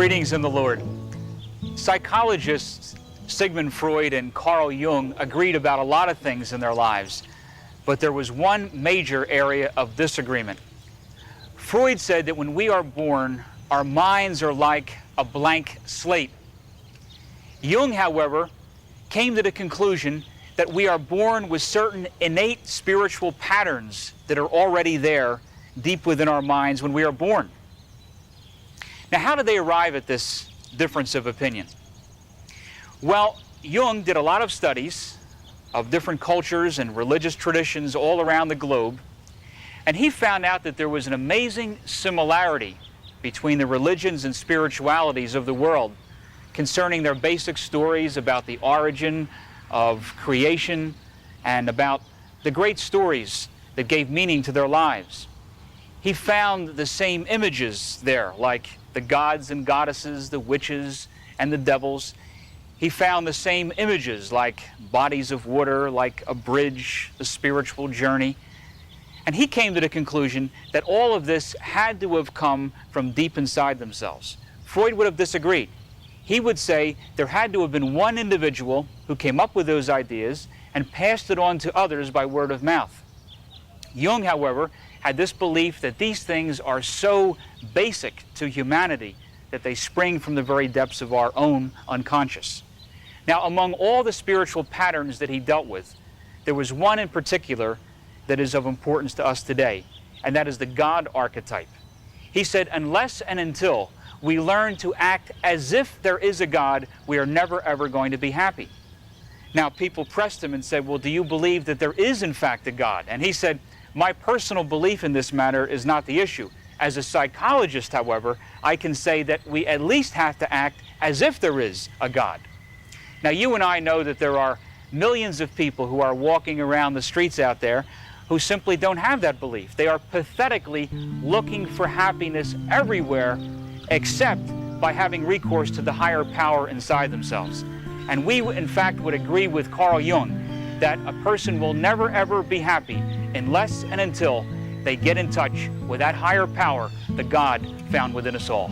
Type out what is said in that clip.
Greetings in the Lord. Psychologists Sigmund Freud and Carl Jung agreed about a lot of things in their lives, but there was one major area of disagreement. Freud said that when we are born, our minds are like a blank slate. Jung, however, came to the conclusion that we are born with certain innate spiritual patterns that are already there deep within our minds when we are born. Now, how did they arrive at this difference of opinion? Well, Jung did a lot of studies of different cultures and religious traditions all around the globe, and he found out that there was an amazing similarity between the religions and spiritualities of the world concerning their basic stories about the origin of creation and about the great stories that gave meaning to their lives. He found the same images there, like the gods and goddesses, the witches and the devils. He found the same images like bodies of water, like a bridge, the spiritual journey. And he came to the conclusion that all of this had to have come from deep inside themselves. Freud would have disagreed. He would say there had to have been one individual who came up with those ideas and passed it on to others by word of mouth. Jung, however, had this belief that these things are so basic to humanity that they spring from the very depths of our own unconscious. Now, among all the spiritual patterns that he dealt with, there was one in particular that is of importance to us today, and that is the God archetype. He said, unless and until we learn to act as if there is a God, we are never ever going to be happy. Now, people pressed him and said, well, do you believe that there is in fact a God? And he said, my personal belief in this matter is not the issue. As a psychologist, however, I can say that we at least have to act as if there is a God. Now, you and I know that there are millions of people who are walking around the streets out there who simply don't have that belief. They are pathetically looking for happiness everywhere except by having recourse to the higher power inside themselves. And we, in fact, would agree with Carl Jung that a person will never ever be happy unless and until they get in touch with that higher power, the God found within us all.